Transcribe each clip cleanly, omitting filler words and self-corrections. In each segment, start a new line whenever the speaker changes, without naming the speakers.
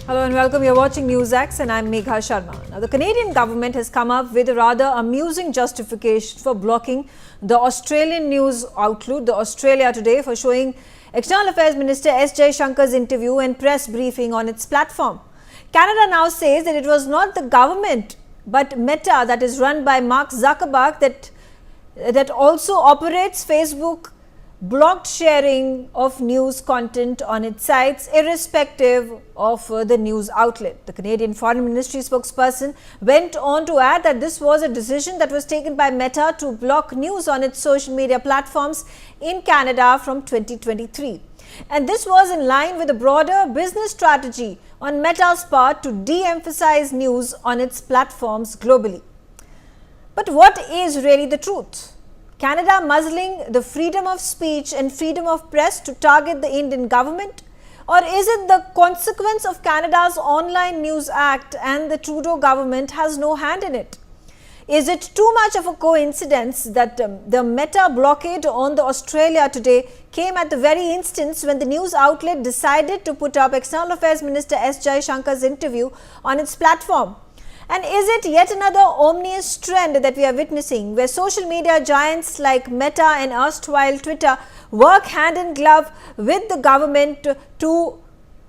Hello and welcome. You're watching NewsX and I'm Megha Sharma. Now, the Canadian government has come up with a rather amusing justification for blocking the Australian news outlet, the Australia Today, for showing External Affairs Minister S. Jaishankar's interview and press briefing on its platform. Canada now says that it was not the government but Meta, that is run by Mark Zuckerberg, that also operates Facebook, blocked sharing of news content on its sites irrespective of the news outlet. The Canadian Foreign Ministry spokesperson went on to add that this was a decision that was taken by Meta to block news on its social media platforms in Canada from 2023. And this was in line with a broader business strategy on Meta's part to de-emphasize news on its platforms globally. But what is really the truth? Canada muzzling the freedom of speech and freedom of press to target the Indian government? Or is it the consequence of Canada's Online News Act and the Trudeau government has no hand in it? Is it too much of a coincidence that the Meta blockade on the Australia Today came at the very instance when the news outlet decided to put up External Affairs Minister S. Jaishankar's interview on its platform? And is it yet another ominous trend that we are witnessing, where social media giants like Meta and erstwhile Twitter work hand in glove with the government to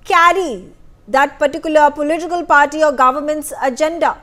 carry that particular political party or government's agenda?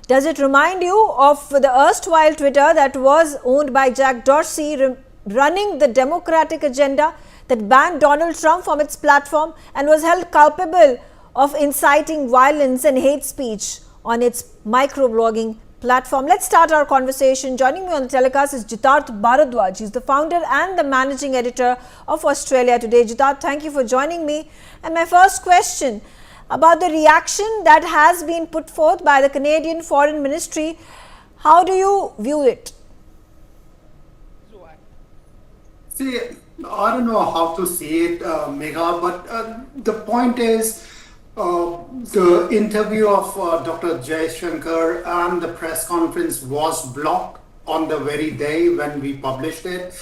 Does it remind you of the erstwhile Twitter that was owned by Jack Dorsey, running the democratic agenda that banned Donald Trump from its platform and was held culpable of inciting violence and hate speech on its microblogging platform? Let's start our conversation. Joining me on the telecast is Jitarth Bharadwaj. He's the founder and the managing editor of Australia Today. Jitarth, thank you for joining me. And my first question about the reaction that has been put forth by the Canadian Foreign Ministry. How do you view it?
See, I don't know how to see it, Megha, but the point is, the interview of Dr. Jaishankar and the press conference was blocked on the very day when we published it.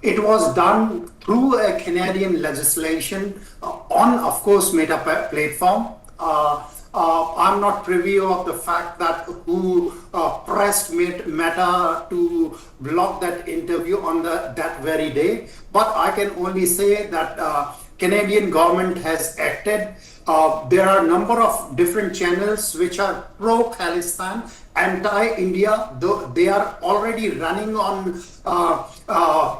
It was done through a Canadian legislation on, of course, Meta platform. I'm not privy of the fact that who pressed Meta to block that interview on that very day, but I can only say that Canadian government has acted. There are a number of different channels which are pro-Khalistan, anti-India, though they are already running on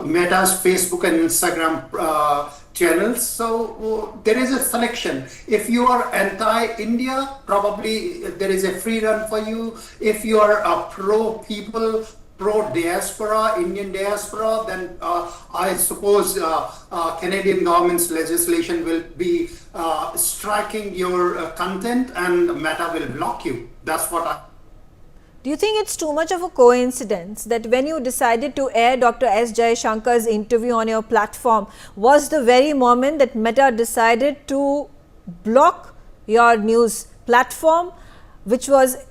Meta's Facebook and Instagram channels. So there is a selection. If you are anti-India, probably there is a free run for you. If you are a pro-people, pro-diaspora, Indian diaspora, then I suppose Canadian government's legislation will be striking your content and Meta will block you. That's what I...
Do you think it's too much of a coincidence that when you decided to air Dr. S. Jaishankar's interview on your platform was the very moment that Meta decided to block your news platform, which was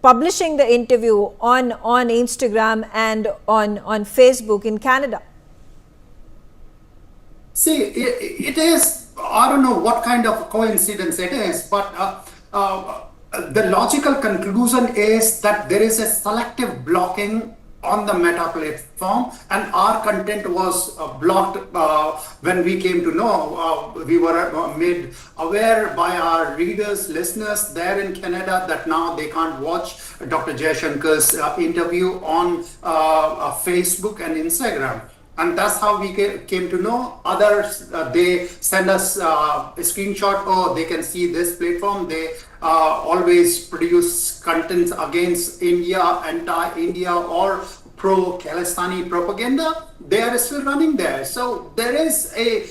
publishing the interview on Instagram and on Facebook in Canada?
See, it is, I don't know what kind of coincidence it is, but the logical conclusion is that there is a selective blocking on the Meta platform, and our content was blocked when we came to know. We were made aware by our readers, listeners there in Canada that now they can't watch Dr. Jaishankar's interview on Facebook and Instagram. And that's how we came to know. Others, they send us a screenshot, oh, they can see this platform. They always produce content against India, anti-India or pro-Khalistani propaganda. They are still running there. So there is a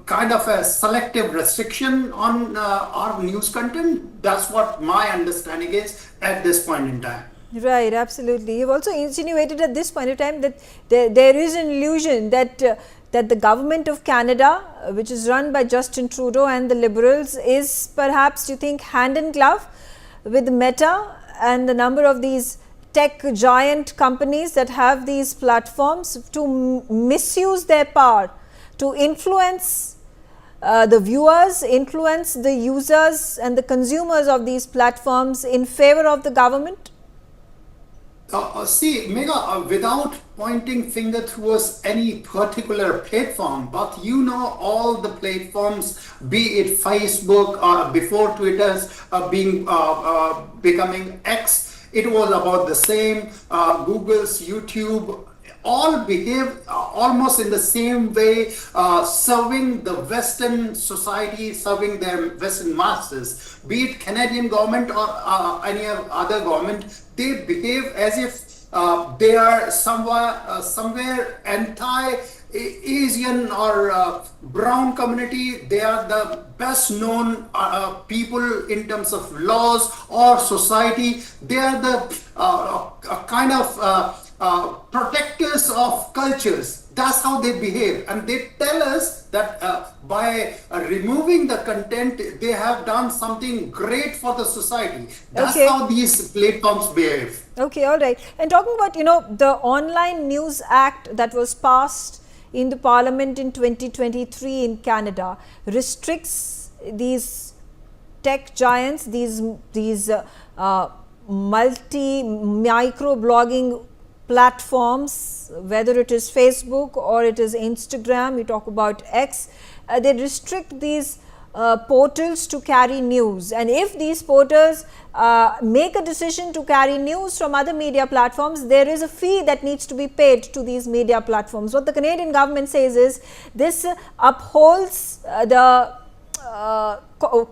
kind of a selective restriction on our news content. That's what my understanding is at this point in time.
Right, absolutely. You've also insinuated at this point in time that there is an illusion that the government of Canada, which is run by Justin Trudeau and the Liberals, is perhaps, do you think, hand in glove with Meta and the number of these tech giant companies that have these platforms to misuse their power to influence the viewers, influence the users and the consumers of these platforms in favor of the government?
See, Mega, without pointing finger towards any particular platform, but all the platforms, be it Facebook or before Twitter's becoming X, it was about the same. Google's, YouTube, all behave almost in the same way, serving the Western society, serving their Western masters. Be it Canadian government or any other government, they behave as if they are somewhere anti-Asian or brown community. They are the best known people in terms of laws or society. They are the kind of protectors of cultures. That's how they behave, and they tell us that by removing the content, they have done something great for the society. That's how these platforms behave.
Okay, all right. And talking about the Online News Act that was passed in the Parliament in 2023 in Canada restricts these tech giants, these micro blogging platforms, whether it is Facebook or it is Instagram, you talk about X, they restrict these portals to carry news, and if these portals make a decision to carry news from other media platforms, there is a fee that needs to be paid to these media platforms. What the Canadian government says is this upholds the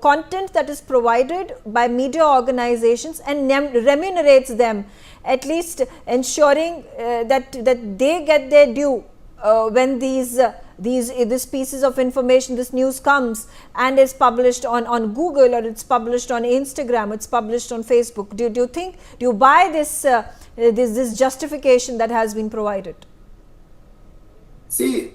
content that is provided by media organizations and remunerates them, at least ensuring that they get their due when these pieces of information, this news comes and is published on Google, or it's published on Instagram, it's published on Facebook. Do you buy this this justification that has been provided?
See,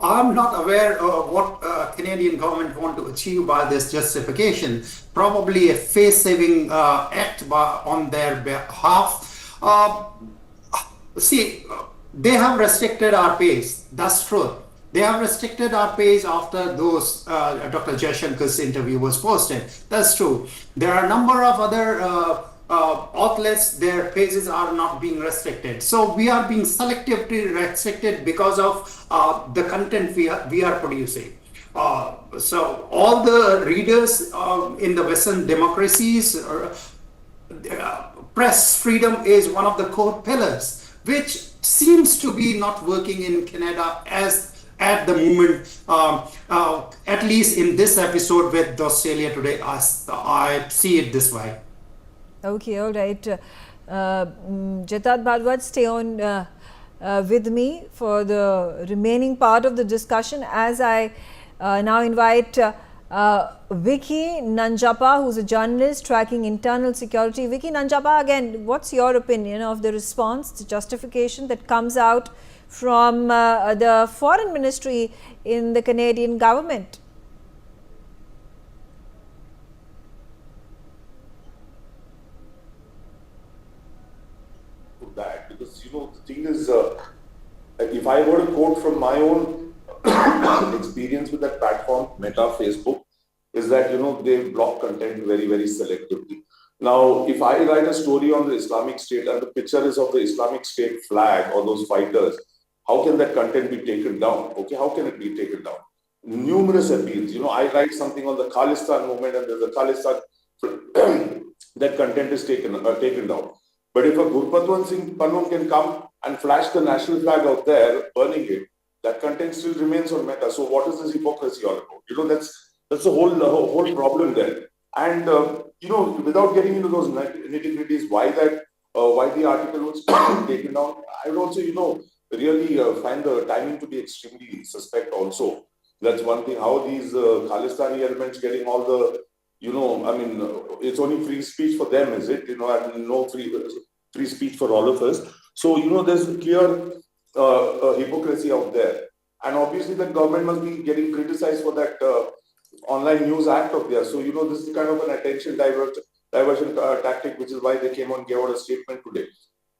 I'm not aware of what Canadian government want to achieve by this justification. Probably a face-saving act on their behalf. See, they have restricted our page. That's true. They have restricted our page after those Dr. Jaishankar's interview was posted. That's true. There are a number of other outlets, their pages are not being restricted. So we are being selectively restricted because of the content we are producing. So all the readers in the Western democracies, press freedom is one of the core pillars, which seems to be not working in Canada as at the moment, at least in this episode with Australia Today. I see it this way.
Okay, all right. Jatat Bhardwaj, stay on with me for the remaining part of the discussion as I now invite Vicky Nanjappa, who's a journalist tracking internal security. Vicky Nanjappa, again, what's your opinion of the response, the justification that comes out from the Foreign Ministry in the Canadian government?
That, because the thing is, if I were to quote from my own experience with that platform, Meta, Facebook, is that they block content very, very selectively. Now, if I write a story on the Islamic State and the picture is of the Islamic State flag or those fighters, how can that content be taken down? Okay, how can it be taken down? Numerous appeals. I write something on the Khalistan movement and there's a Khalistan, that content is taken down. But if a Gurpatwan Singh Pannu can come and flash the national flag out there, burning it, that content still remains on Meta. So what is this hypocrisy all about? That's the whole problem there. And without getting into those nitty-gritties, why the article was taken down, I would also really find the timing to be extremely suspect. Also, that's one thing. How these Khalistani elements getting all the it's only free speech for them, is it? And no free speech for all of us. So, there's a clear hypocrisy out there. And obviously the government must be getting criticized for that Online News Act of theirs. So, this is kind of an attention diversion tactic, which is why they came on, gave out a statement today.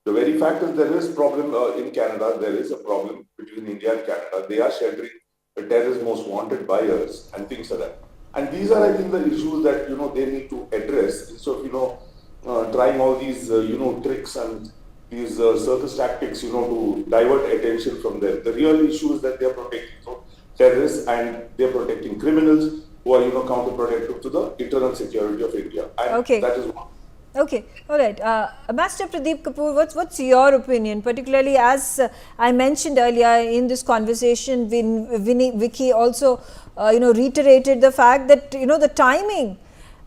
The very fact is there is a problem in Canada. There is a problem between India and Canada. They are sheltering terrorist most wanted buyers and things like that. And these are, I think, the issues that they need to address instead of trying all these tricks and these circus tactics to divert attention from them. The real issue is that they are protecting terrorists and they are protecting criminals who are counterproductive to the internal security of India. And
Okay.
that is what.
Okay, all right. Ambassador Pradeep Kapoor, what's your opinion, particularly as I mentioned earlier in this conversation, Vicky also, reiterated the fact that, the timing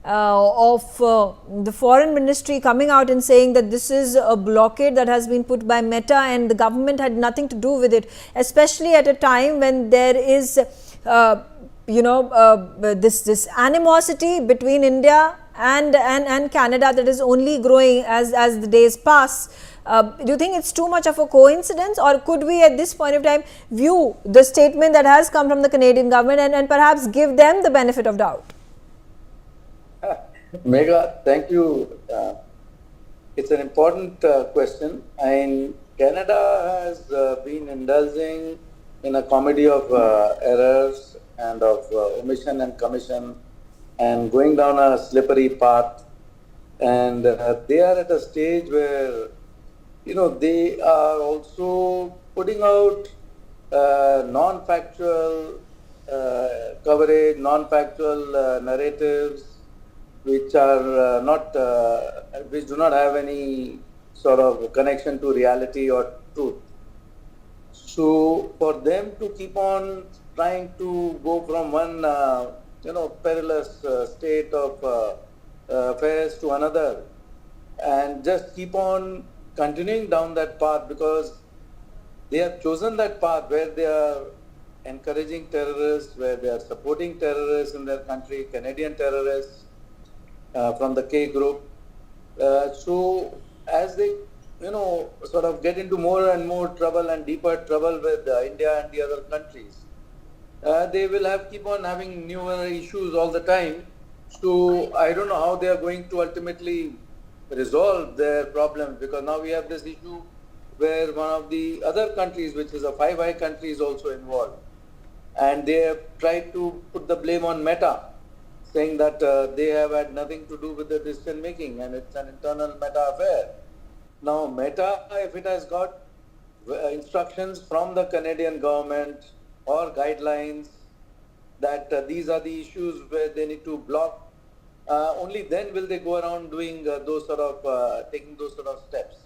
of the foreign ministry coming out and saying that this is a blockade that has been put by Meta and the government had nothing to do with it, especially at a time when there is, this animosity between India and Canada that is only growing as the days pass. Do you think it's too much of a coincidence, or could we at this point of time view the statement that has come from the Canadian government and perhaps give them the benefit of doubt?
Megha, thank you. It's an important question. And Canada has been indulging in a comedy of errors and of omission and commission and going down a slippery path. And they are at a stage where, they are also putting out non-factual coverage, non-factual narratives, which are which do not have any sort of connection to reality or truth. So for them to keep on trying to go from one, perilous state of affairs to another, and just keep on continuing down that path, because they have chosen that path where they are encouraging terrorists, where they are supporting terrorists in their country, Canadian terrorists from the K group. So as they, sort of get into more and more trouble and deeper trouble with India and the other countries, they will keep on having newer issues all the time. So I don't know how they are going to ultimately resolve their problems, because now we have this issue where one of the other countries, which is a Five Eye country, is also involved. And they have tried to put the blame on Meta, saying that they have had nothing to do with the decision making and it's an internal Meta affair. Now Meta, if it has got instructions from the Canadian government or guidelines that these are the issues where they need to block, only then will they go around doing taking those sort of steps.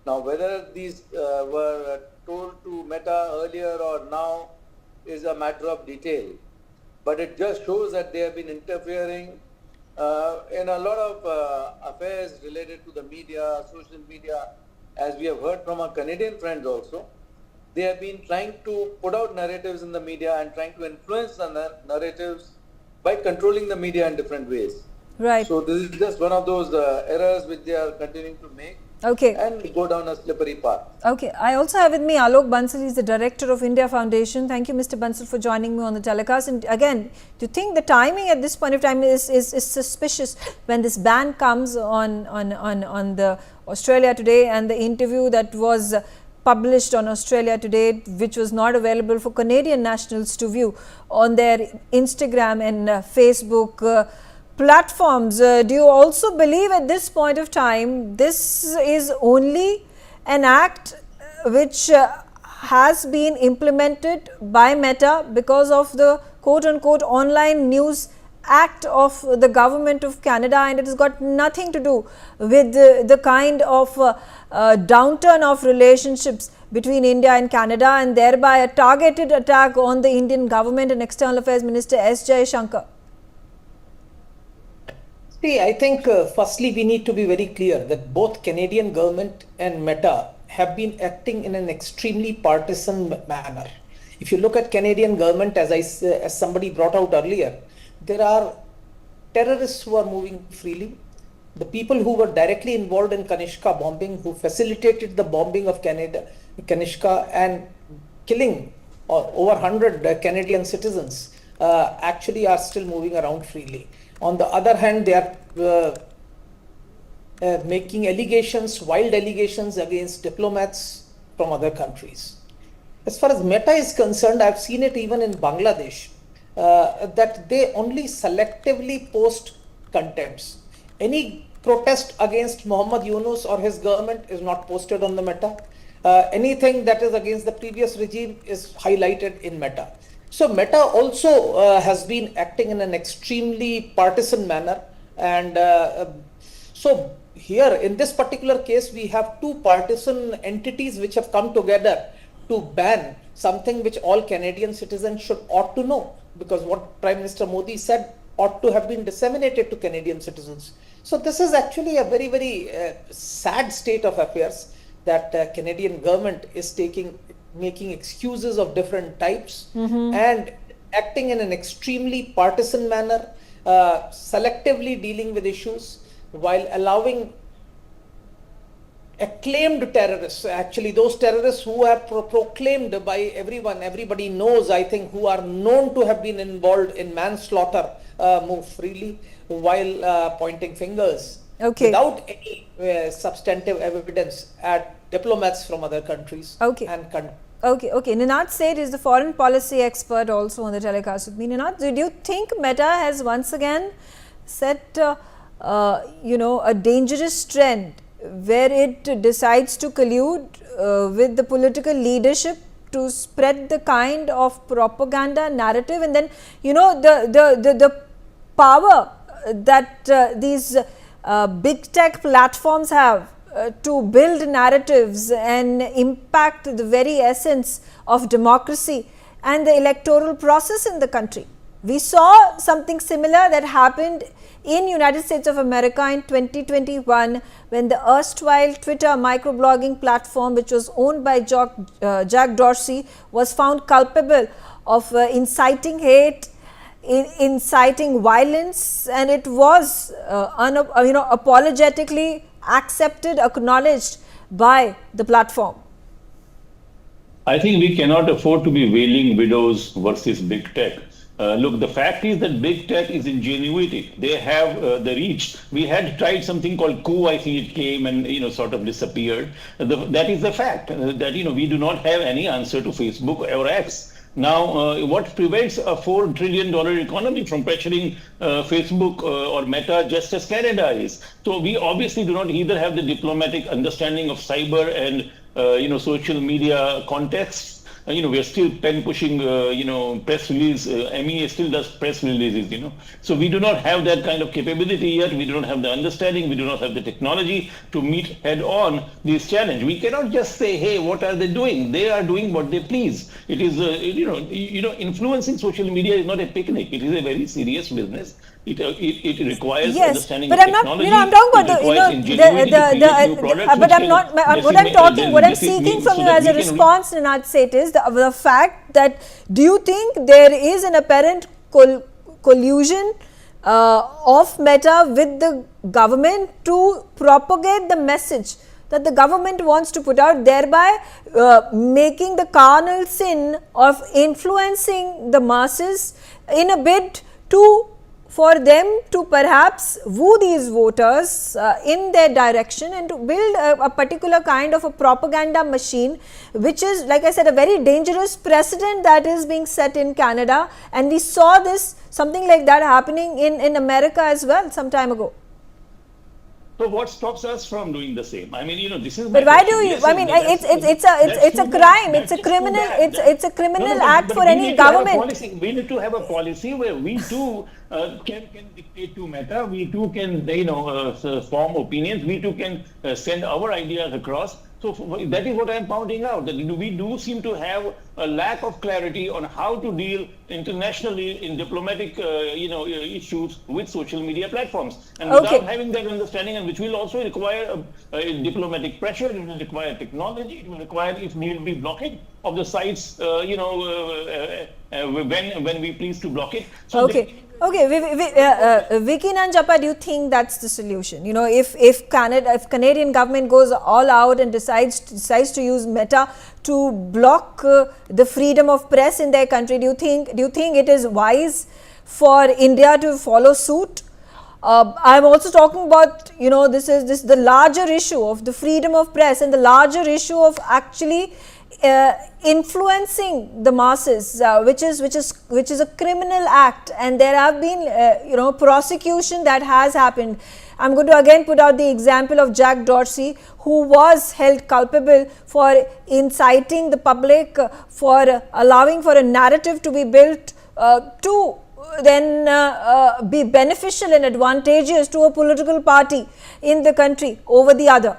Now whether these were told to Meta earlier or now is a matter of detail, but it just shows that they have been interfering in a lot of affairs related to the media, social media. As we have heard from our Canadian friends also, they have been trying to put out narratives in the media and trying to influence the narratives by controlling the media in different ways.
Right.
So this is just one of those errors which they are continuing to make.
Okay.
And go down a slippery path.
Okay. I also have with me Alok Bansal. He's the director of India Foundation. Thank you, Mr. Bansal, for joining me on the telecast. And again, do you think the timing at this point of time is suspicious when this ban comes on the Australia Today, and the interview that was published on Australia Today, which was not available for Canadian nationals to view on their Instagram and Facebook platforms? Do you also believe at this point of time this is only an act which has been implemented by Meta because of the quote-unquote online news act of the government of Canada, and it has got nothing to do with the kind of downturn of relationships between India and Canada, and thereby a targeted attack on the Indian government and External Affairs Minister S. Jaishankar?
See, I think firstly we need to be very clear that both Canadian government and Meta have been acting in an extremely partisan manner. If you look at Canadian government, as somebody brought out earlier, there are terrorists who are moving freely. The people who were directly involved in Kanishka bombing, who facilitated the bombing of Kanishka and killing over 100 Canadian citizens, actually are still moving around freely. On the other hand, they are making allegations, wild allegations against diplomats from other countries. As far as Meta is concerned, I've seen it even in Bangladesh, that they only selectively post contents. Any protest against Muhammad Yunus or his government is not posted on the Meta. Anything that is against the previous regime is highlighted in Meta. So Meta also has been acting in an extremely partisan manner, and so here in this particular case we have two partisan entities which have come together to ban something which all Canadian citizens ought to know, because what Prime Minister Modi said ought to have been disseminated to Canadian citizens. So this is actually a very, very sad state of affairs, that Canadian government is making excuses of different types and acting in an extremely partisan manner, selectively dealing with issues while allowing acclaimed terrorists, actually those terrorists who are proclaimed by everybody knows, I think, who are known to have been involved in manslaughter, move freely while pointing fingers without any substantive evidence at diplomats from other countries.
Okay. Ninad Seth is the foreign policy expert also on the telecast with me. Ninad, do you think Meta has once again set a dangerous trend where it decides to collude with the political leadership to spread the kind of propaganda narrative, and then the power that these big tech platforms have to build narratives and impact the very essence of democracy and the electoral process in the country? We saw something similar that happened in United States of America in 2021 when the erstwhile Twitter microblogging platform, which was owned by Jack Dorsey, was found culpable of inciting hate, inciting violence, and it was apologetically accepted, acknowledged by the platform.
I think we cannot afford to be wailing widows versus big tech. Look, the fact is that big tech is ingenuity. They have the reach. We had tried something called coup. I think it came and sort of disappeared. That is the fact that we do not have any answer to Facebook or X. Now, what prevents a $4 trillion economy from pressuring Facebook or Meta just as Canada is? So we obviously do not either have the diplomatic understanding of cyber and social media contexts. We are still pen pushing, press release. MEA still does press releases, So we do not have that kind of capability yet. We do not have the understanding. We do not have the technology to meet head on this challenge. We cannot just say, hey, what are they doing? They are doing what they please. It is, influencing social media is not a picnic. It is a very serious business. It requires understanding
but
of
I'm not,
technology.
I'm talking about what I'm seeking from you as a response, Ninad Seth, is the fact that do you think there is an apparent collusion of Meta with the government to propagate the message that the government wants to put out, thereby making the carnal sin of influencing the masses in a bid for them to perhaps woo these voters in their direction and to build a particular kind of a propaganda machine, which is, like I said, a very dangerous precedent that is being set in Canada, and we saw something like that happening in America as well some time ago.
So what stops us from doing the same? I mean, this is.
But why do you? I mean, it's a crime. It's a criminal. It's a criminal act for any government.
We need to have a policy where we too can dictate to Meta. We too can form opinions. We too can send our ideas across. So that is what I am pointing out, that we do seem to have a lack of clarity on how to deal internationally in diplomatic issues with social media platforms. And without having that understanding, and which will also require a diplomatic pressure, it will require technology, it will require, if need be, blocking of the sites, when we please to block it. So
Vicky Nanjappa, do you think that's the solution? If Canadian government goes all out and decides to use Meta to block the freedom of press in their country, do you think it is wise for India to follow suit? I'm also talking about this is the larger issue of the freedom of press and the larger issue of actually influencing the masses, which is a criminal act, and there have been prosecution that has happened. I'm going to again put out the example of Jack Dorsey, who was held culpable for inciting the public, for allowing for a narrative to be built to then be beneficial and advantageous to a political party in the country over the other.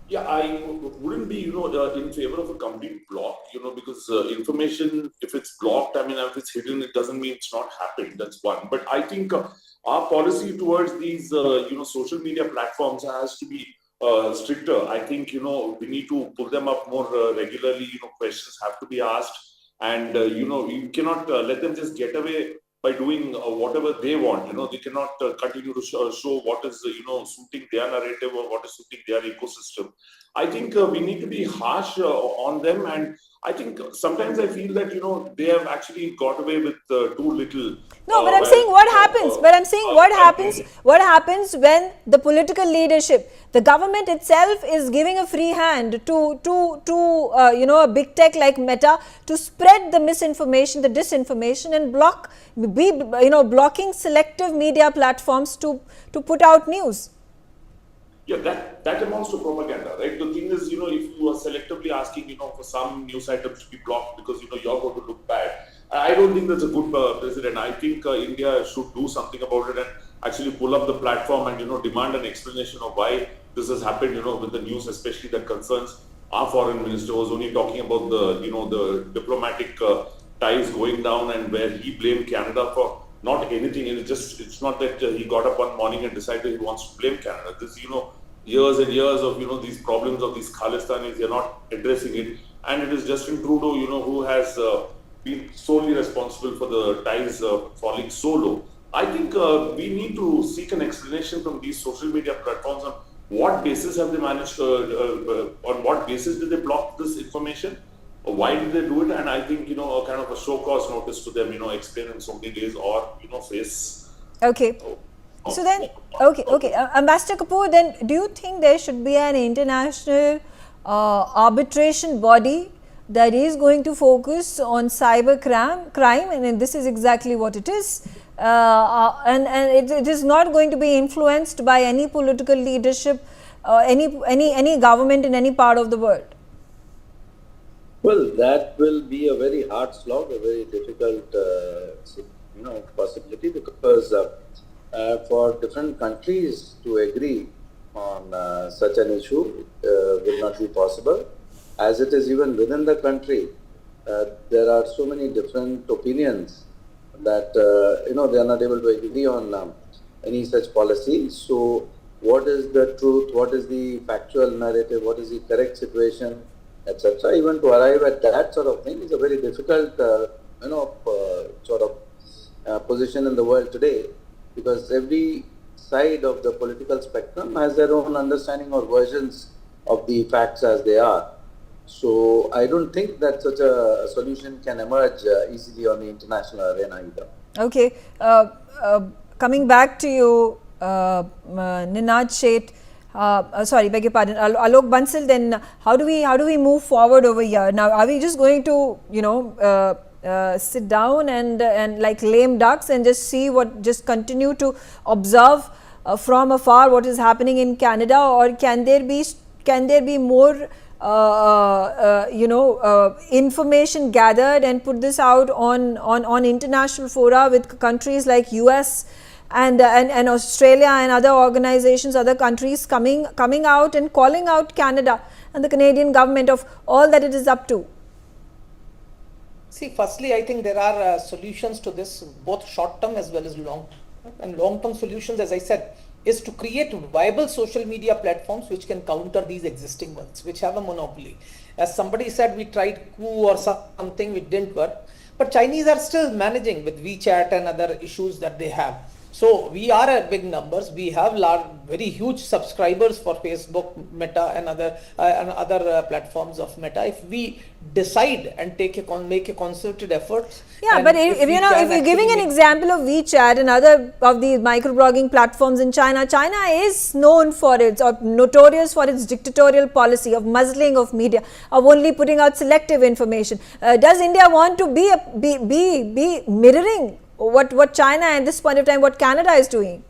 Yeah, I wouldn't be, in favor of a complete block, because information, if it's blocked, I mean, if it's hidden, it doesn't mean it's not happened. That's one. But I think our policy towards these, social media platforms has to be stricter. I think, we need to pull them up more regularly. Questions have to be asked, and you cannot let them just get away by doing whatever they want. They cannot continue to show what is suiting their narrative or what is suiting their ecosystem. I think we need to be harsh on them, and I think sometimes I feel that they have actually got away with too little.
No, but I'm saying what happens. But I'm saying what happens. What happens when the political leadership, the government itself, is giving a free hand to a big tech like Meta to spread the misinformation, the disinformation, and blocking selective media platforms to put out news.
Yeah, that amounts to propaganda, right? The thing is, if you are selectively asking, for some news items to be blocked because, you're going to look bad, I don't think that's a good precedent. I think India should do something about it and actually pull up the platform and, demand an explanation of why this has happened, with the news, especially that concerns our foreign minister, was only talking about the diplomatic ties going down, and where he blamed Canada for not anything. It's not that he got up one morning and decided he wants to blame Canada. This, years and years of, these problems of these Khalistanis, they're not addressing it. And it is Justin Trudeau, who has been solely responsible for the ties falling so low. I think we need to seek an explanation from these social media platforms on what basis have they managed, on what basis did they block this information? Why did they do it? And I think, a kind of a show cause notice to them, explain in so many days, or, face.
Okay. So then, okay. Ambassador Kapoor, then do you think there should be an international arbitration body that is going to focus on cyber crime? And this is exactly what it is. And it is not going to be influenced by any political leadership, any government in any part of the world.
Well, that will be a very hard slog, a very difficult, possibility, because for different countries to agree on such an issue will not be possible. As it is, even within the country, there are so many different opinions that they are not able to agree on any such policy. So, what is the truth? What is the factual narrative? What is the correct situation, etc. Even to arrive at that sort of thing is a very difficult, position in the world today, because every side of the political spectrum has their own understanding or versions of the facts as they are. So I don't think that such a solution can emerge easily on the international arena either.
Okay, coming back to you, Ninad Sheth. Beg your pardon, Alok Bansal. Then how do we move forward over here? Now, are we just going to sit down and like lame ducks and just continue to observe from afar what is happening in Canada, or can there be more information gathered and put this out on international fora with countries like US and Australia and other organizations, other countries coming out and calling out Canada and the Canadian government of all that it is up to?
See, firstly, I think there are solutions to this, both short-term as well as long-term. And long-term solutions, as I said, is to create viable social media platforms which can counter these existing ones, which have a monopoly. As somebody said, we tried coup or something, it didn't work. But Chinese are still managing with WeChat and other issues that they have. So we are at big numbers. We have very huge subscribers for Facebook, Meta, and other platforms of Meta. If we decide and make a concerted effort,
Yeah,
and
but if you're giving an example of WeChat and other of these microblogging platforms in China, China is known for its, or notorious for its dictatorial policy of muzzling of media, of only putting out selective information. Does India want to be mirroring what China at this point of time, what Canada is doing?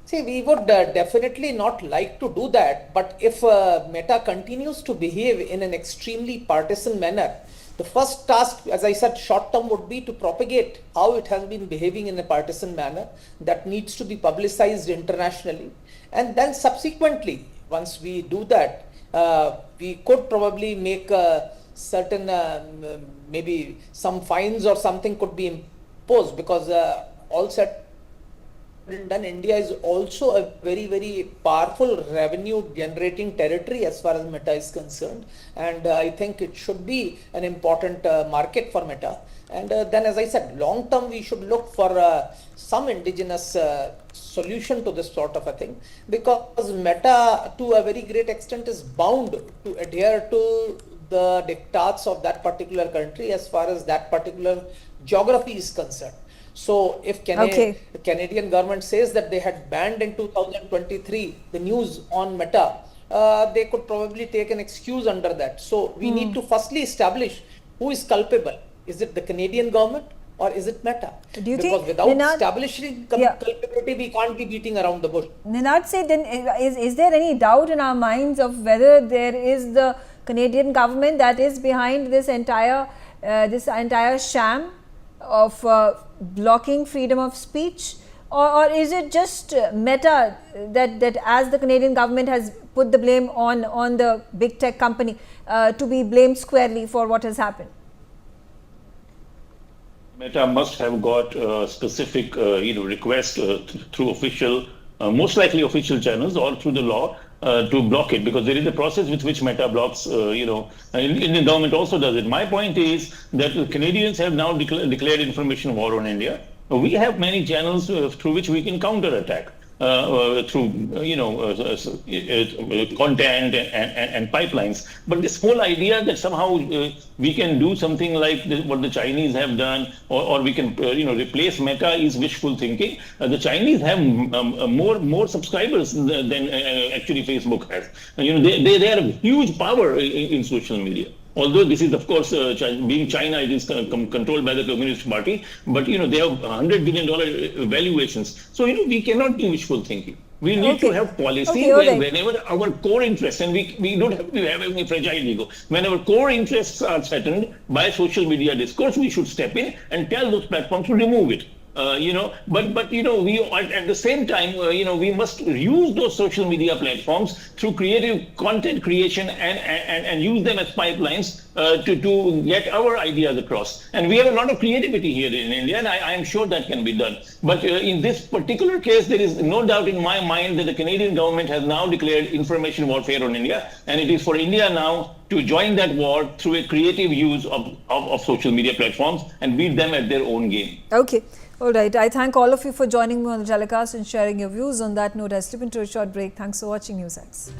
See, we would definitely not like to do that, but if Meta continues to behave in an extremely partisan manner, the first task, as I said, short term would be to propagate how it has been behaving in a partisan manner. That needs to be publicized internationally. And then subsequently, once we do that, we could probably make certain, maybe some fines or something could be imposed, because all said and done, India is also a very powerful revenue generating territory as far as Meta is concerned, and I think it should be an important market for Meta. And then, as I said, long term we should look for some indigenous solution to this sort of a thing, because Meta to a very great extent is bound to adhere to the diktats of that particular country as far as that particular geography is concerned. So if the Canadian government says that they had banned in 2023 the news on Meta, they could probably take an excuse under that. So we need to firstly establish who is culpable. Is it the Canadian government or is it Meta?
Do you
because
think,
without
Ninad,
establishing culpability, we can't be beating around the bush.
Ninad, say then, is there any doubt in our minds of whether there is the Canadian government that is behind this entire sham of blocking freedom of speech, or is it just Meta that as the Canadian government has put the blame on the big tech company to be blamed squarely for what has happened?
Meta must have got specific request through official, most likely official channels or through the law to block it, because there is a process with which Meta blocks, Indian government also does it. My point is that the Canadians have now declared information war on India. We have many channels through which we can counterattack. Through content and pipelines, but this whole idea that somehow we can do something like what the Chinese have done, or we can replace Meta, is wishful thinking. The Chinese have more subscribers than actually Facebook has. They are a huge power in social media. Although this is, of course, being China, it is controlled by the Communist Party, but they have $100 billion valuations. So we cannot do wishful thinking. We need to have policy where whenever our core interests, and we don't have to have any fragile ego, when our core interests are threatened by social media discourse, we should step in and tell those platforms to remove it. But we at the same time, we must use those social media platforms through creative content creation and use them as pipelines to get our ideas across. And we have a lot of creativity here in India, and I am sure that can be done. But in this particular case, there is no doubt in my mind that the Canadian government has now declared information warfare on India, and it is for India now to join that war through a creative use of social media platforms and beat them at their own game.
Okay. All right. I thank all of you for joining me on the telecast and sharing your views. On that note, I slip into a short break. Thanks for watching NewsX.